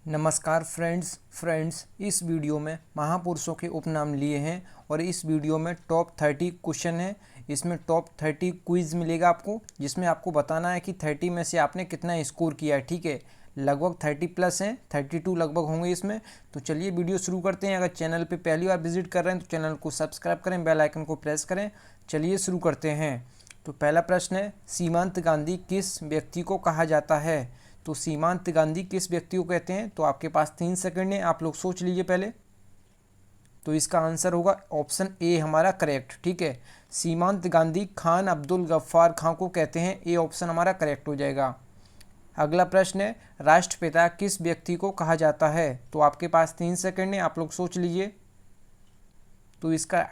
नमस्कार फ्रेंड्स इस वीडियो में महापुरुषों के उपनाम लिए हैं और इस वीडियो में टॉप 30 क्वेश्चन है। इसमें टॉप 30 क्विज़ मिलेगा आपको, जिसमें आपको बताना है कि 30 में से आपने कितना स्कोर किया है। ठीक है, लगभग 30 प्लस हैं, 32 लगभग होंगे इसमें। तो चलिए वीडियो शुरू करते हैं। अगर चैनल पे पहली बार विजिट कर रहे हैं तो चैनल को सब्सक्राइब करें, बेल आइकन को प्रेस करें। चलिए शुरू करते हैं। तो पहला प्रश्न है, सीमांत गांधी किस व्यक्ति को कहा जाता है? तो सीमांत गांधी किस व्यक्ति को कहते हैं? तो आपके पास 3 सेकंड है, आप लोग सोच लीजिए पहले। तो इसका आंसर होगा ऑप्शन ए हमारा करेक्ट। ठीक है, सीमांत गांधी खान अब्दुल गफ्फार खां को कहते हैं। ए ऑप्शन हमारा करेक्ट हो जाएगा। अगला प्रश्न है, राष्ट्रपिता किस व्यक्ति को कहा जाता है? तो आपके पास 3 सेकंड है, आप लोग सोच लीजिए। तो इसका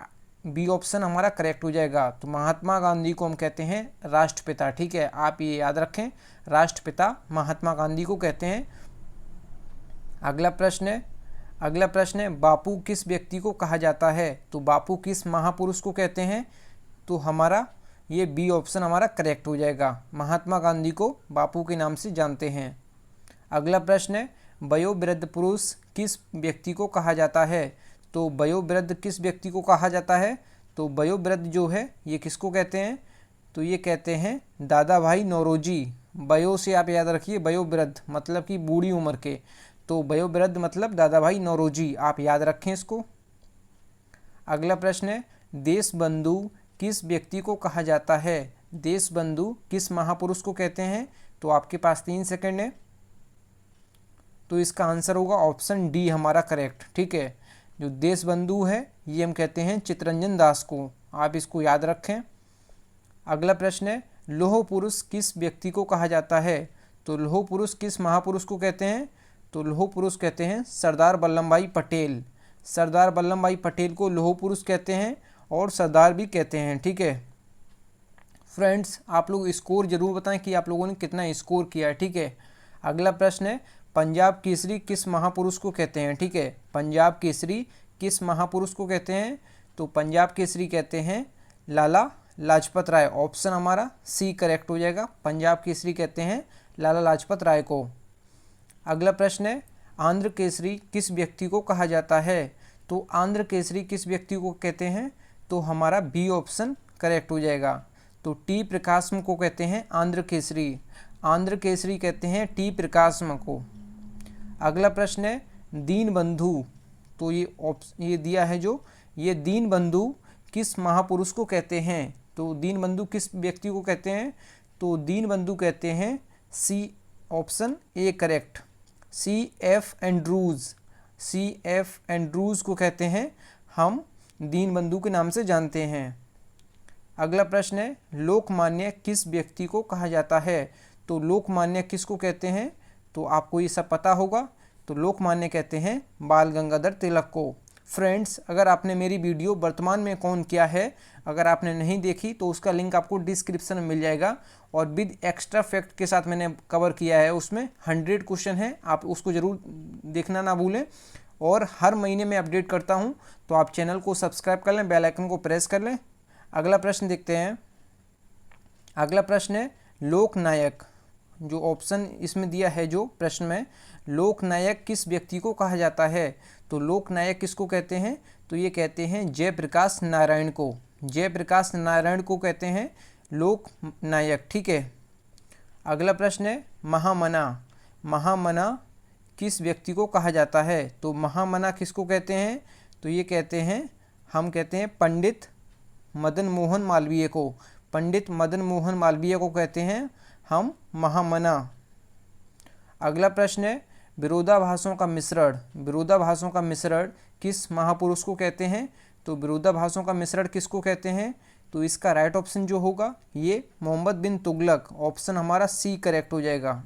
बी ऑप्शन हमारा करेक्ट हो जाएगा। तो महात्मा गांधी को हम कहते हैं राष्ट्रपिता। ठीक है, आप ये याद रखें, राष्ट्रपिता महात्मा गांधी को कहते हैं। अगला प्रश्न है, बापू किस व्यक्ति को कहा जाता है? तो बापू किस महापुरुष को कहते हैं? तो हमारा ये बी ऑप्शन हमारा करेक्ट हो जाएगा। महात्मा गांधी को बापू के नाम से जानते हैं। अगला प्रश्न है, वयोवृद्ध पुरुष किस व्यक्ति को कहा जाता है? तो वयोवृद्ध किस व्यक्ति को कहा जाता है? तो वयोवृद्ध जो है ये किसको कहते हैं? तो ये कहते हैं दादा भाई नौरोजी। वयो से आप याद रखिए, वयोवृद्ध मतलब कि बूढ़ी उम्र के, तो वयोवृद्ध मतलब दादा भाई नौरोजी, आप याद रखें इसको। अगला प्रश्न है, देशबंधु किस व्यक्ति को कहा जाता है? देशबंधु किस महापुरुष को कहते हैं? तो आपके पास 3 सेकंड है। तो इसका आंसर होगा ऑप्शन डी हमारा करेक्ट। ठीक है, जो देशबंधु है ये हम कहते हैं चित्तरंजन दास को, आप इसको याद रखें। अगला प्रश्न है, लौह पुरुष किस व्यक्ति को कहा जाता है? तो लौह पुरुष किस महापुरुष को कहते हैं? तो लौह पुरुष कहते हैं सरदार वल्लभ भाई पटेल। सरदार वल्लभ भाई पटेल को लौह पुरुष कहते हैं और सरदार भी कहते हैं। ठीक है फ्रेंड्स, आप लोग स्कोर जरूर बताएं कि आप लोगों ने कितना स्कोर किया है। ठीक है, अगला प्रश्न है, पंजाब केसरी किस महापुरुष को कहते हैं? ठीक है, पंजाब केसरी किस महापुरुष को कहते हैं? तो पंजाब केसरी कहते हैं लाला लाजपत राय। ऑप्शन हमारा सी करेक्ट हो जाएगा। पंजाब केसरी कहते हैं लाला लाजपत राय को। अगला प्रश्न है, आंध्र केसरी किस व्यक्ति को कहा जाता है? तो आंध्र केसरी किस व्यक्ति को कहते हैं? तो हमारा बी ऑप्शन करेक्ट हो जाएगा। तो टी प्रकाशम को कहते हैं आंध्र केसरी। आंध्र केसरी कहते हैं टी प्रकाशम को। अगला प्रश्न है, दीनबंधु, तो ये दिया है जो, ये दीनबंधु किस महापुरुष को कहते हैं? तो दीनबंधु किस व्यक्ति को कहते हैं? तो दीनबंधु कहते हैं C option A correct, C F Andrews. C F Andrews को कहते हैं हम दीनबंधु के नाम से जानते हैं। अगला प्रश्न है, लोकमान्य किस व्यक्ति को कहा जाता है? तो लोकमान्य किसको कहते हैं? तो आपको ये सब पता होगा। तो लोकमान्य कहते हैं बाल गंगाधर तिलक को। फ्रेंड्स, अगर आपने मेरी वीडियो वर्तमान में कौन किया है अगर आपने नहीं देखी तो उसका लिंक आपको डिस्क्रिप्शन में मिल जाएगा, और विद एक्स्ट्रा फैक्ट के साथ मैंने कवर किया है। उसमें 100 क्वेश्चन है, आप उसको ज़रूर देखना ना भूलें। और हर महीने में अपडेट करता हूँ, तो आप चैनल को सब्सक्राइब कर लें, बेल आइकन को प्रेस कर लें। अगला प्रश्न देखते हैं। अगला प्रश्न है, लोकनायक, जो ऑप्शन इसमें दिया है जो प्रश्न में, लोकनायक किस व्यक्ति को कहा जाता है? तो लोकनायक किसको कहते हैं? तो ये कहते हैं जयप्रकाश नारायण को। जयप्रकाश नारायण को कहते हैं लोकनायक। ठीक है, अगला प्रश्न है, महामना। महामना किस व्यक्ति को कहा जाता है? तो महामना किसको कहते हैं? तो ये कहते हैं, हम कहते हैं पंडित मदन मोहन मालवीय को। पंडित मदन मोहन मालवीय को कहते हैं हम महामना। अगला प्रश्न है, विरोधाभासों का मिश्रण। विरोधाभासों का मिश्रण किस महापुरुष को कहते हैं? तो विरोधाभासों का मिश्रण किसको कहते हैं? तो इसका राइट ऑप्शन जो होगा ये मोहम्मद बिन तुगलक। ऑप्शन हमारा सी करेक्ट हो जाएगा।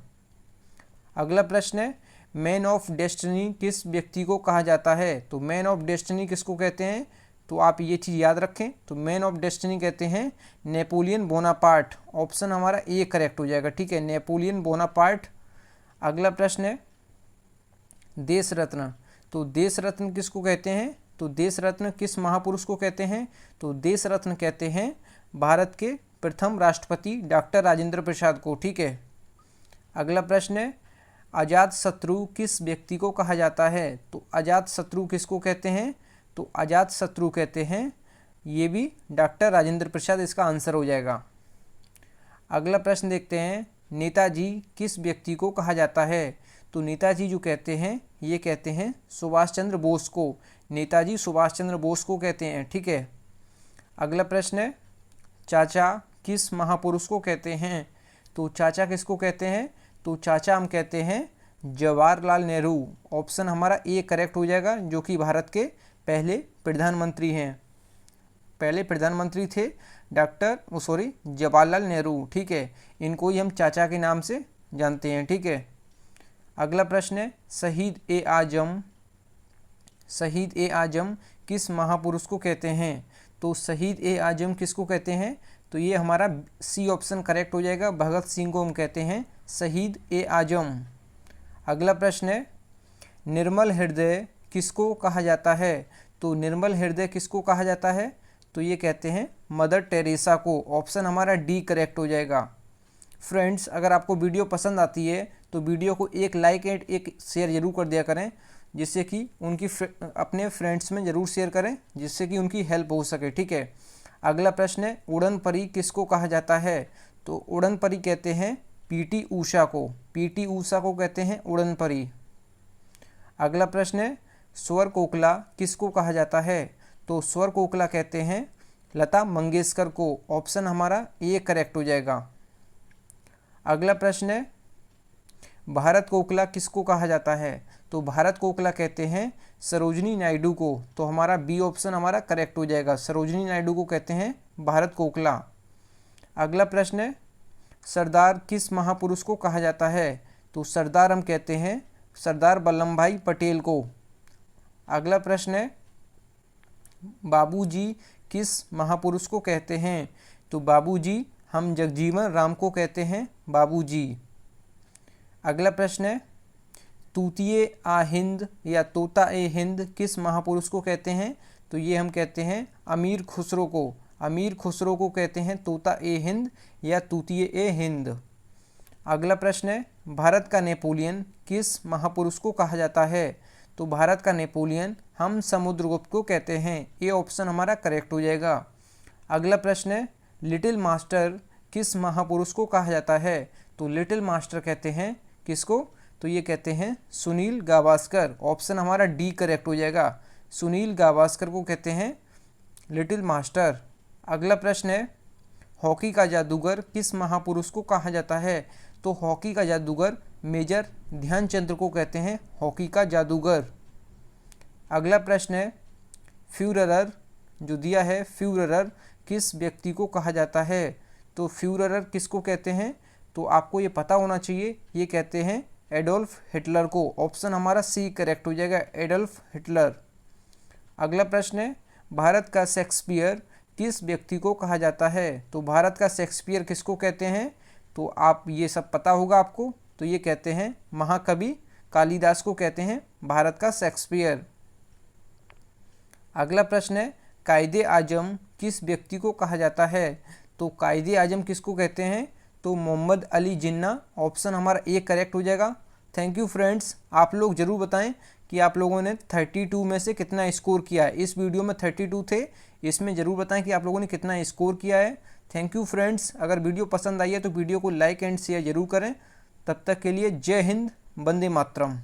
अगला प्रश्न है, मैन ऑफ डेस्टिनी किस व्यक्ति को कहा जाता है? तो मैन ऑफ डेस्टिनी किसको कहते हैं? तो आप ये चीज़ याद रखें। तो मैन ऑफ डेस्टिनी कहते हैं नेपोलियन बोनापार्ट। ऑप्शन हमारा ए करेक्ट हो जाएगा। ठीक है, नेपोलियन बोनापार्ट। अगला प्रश्न है, देश रत्न। तो देश रत्न किसको कहते हैं? तो देश रत्न किस महापुरुष को कहते हैं? तो देश रत्न कहते हैं भारत के प्रथम राष्ट्रपति डॉक्टर राजेंद्र प्रसाद को। ठीक है, अगला प्रश्न है, अजात शत्रु किस व्यक्ति को कहा जाता है? तो अजात शत्रु किसको कहते हैं? तो अजात शत्रु कहते हैं, ये भी डॉक्टर राजेंद्र प्रसाद इसका आंसर हो जाएगा। अगला प्रश्न देखते हैं, नेताजी किस व्यक्ति को कहा जाता है? तो नेताजी जो कहते हैं ये कहते हैं सुभाष चंद्र बोस को। नेताजी सुभाष चंद्र बोस को कहते हैं, ठीक है। अगला प्रश्न है, चाचा किस महापुरुष को कहते हैं? तो चाचा किसको कहते हैं? तो चाचा हम कहते हैं जवाहरलाल नेहरू। ऑप्शन हमारा ए करेक्ट हो जाएगा, जो कि भारत के पहले प्रधानमंत्री हैं। पहले प्रधानमंत्री थे जवाहरलाल नेहरू, ठीक है। इनको ही हम चाचा के नाम से जानते हैं, ठीक है। अगला प्रश्न है, शहीद ए आजम किस महापुरुष को कहते हैं? तो शहीद ए आजम किसको कहते हैं? तो ये हमारा सी ऑप्शन करेक्ट हो जाएगा, भगत सिंह को हम कहते हैं शहीद ए आजम। अगला प्रश्न है, निर्मल हृदय किसको कहा जाता है? तो निर्मल हृदय किसको कहा जाता है? तो ये कहते हैं मदर टेरेसा को। ऑप्शन हमारा डी करेक्ट हो जाएगा। फ्रेंड्स, अगर आपको वीडियो पसंद आती है तो वीडियो को एक लाइक एंड एक शेयर जरूर कर दिया करें, जिससे कि अपने फ्रेंड्स में ज़रूर शेयर करें, जिससे कि उनकी हेल्प हो सके, ठीक है। अगला प्रश्न है, उड़न परी किसको कहा जाता है? तो उड़न परी कहते हैं पीटी ऊषा को। पीटी ऊषा को कहते हैं उड़न परी। अगला प्रश्न है, स्वर कोकिला किसको कहा जाता है? तो स्वर कोकिला कहते हैं लता मंगेशकर को। ऑप्शन हमारा ए करेक्ट हो जाएगा। अगला प्रश्न है, भारत कोकिला किसको कहा जाता है? तो भारत कोकिला कहते हैं सरोजिनी नायडू को। तो हमारा बी ऑप्शन हमारा करेक्ट हो जाएगा, सरोजिनी नायडू को कहते हैं भारत कोकिला। अगला प्रश्न है, सरदार किस महापुरुष को कहा जाता है? तो सरदार हम कहते हैं सरदार वल्लभ भाई पटेल को। अगला प्रश्न है, बाबूजी किस महापुरुष को कहते हैं? तो बाबूजी हम जगजीवन राम को कहते हैं बाबूजी। अगला प्रश्न है, तूतिए आ हिंद या तोता ए हिंद किस महापुरुष को कहते हैं? तो ये हम कहते हैं अमीर खुसरो को। अमीर खुसरो को कहते हैं तोता ए हिंद या तूतिए ए हिंद। अगला प्रश्न है, भारत का नेपोलियन किस महापुरुष को कहा जाता है? तो भारत का नेपोलियन हम समुद्रगुप्त को कहते हैं। ये ऑप्शन हमारा करेक्ट हो जाएगा। अगला प्रश्न है, लिटिल मास्टर किस महापुरुष को कहा जाता है? तो लिटिल मास्टर कहते हैं किसको? तो ये कहते हैं सुनील गावस्कर। ऑप्शन हमारा डी करेक्ट हो जाएगा, सुनील गावस्कर को कहते हैं लिटिल मास्टर। अगला प्रश्न है, हॉकी का जादूगर किस महापुरुष को कहा जाता है? तो हॉकी का जादूगर मेजर ध्यानचंद को कहते हैं हॉकी का जादूगर। अगला प्रश्न है, फ्यूरर जो दिया है, फ्यूरर किस व्यक्ति को कहा जाता है? तो फ्यूरर किसको कहते हैं? तो आपको ये पता होना चाहिए, ये कहते हैं एडोल्फ हिटलर को। ऑप्शन हमारा सी करेक्ट हो जाएगा, एडोल्फ हिटलर। अगला प्रश्न है, भारत का शेक्सपियर किस व्यक्ति को कहा जाता है? तो भारत का शेक्सपियर किसको कहते हैं? तो आप ये सब पता होगा आपको, तो ये कहते हैं महाकवि कालिदास को कहते हैं भारत का शेक्सपियर। अगला प्रश्न है, कायदे आजम किस व्यक्ति को कहा जाता है? तो कायदे आजम किसको कहते हैं? तो मोहम्मद अली जिन्ना। ऑप्शन हमारा ए करेक्ट हो जाएगा। थैंक यू फ्रेंड्स, आप लोग ज़रूर बताएं कि आप लोगों ने 32 में से कितना स्कोर किया है। इस वीडियो में 32 थे, इसमें ज़रूर बताएं कि आप लोगों ने कितना स्कोर किया है। थैंक यू फ्रेंड्स, अगर वीडियो पसंद आई है तो वीडियो को लाइक एंड शेयर ज़रूर करें। तब तक के लिए जय हिंद, वंदे मातरम।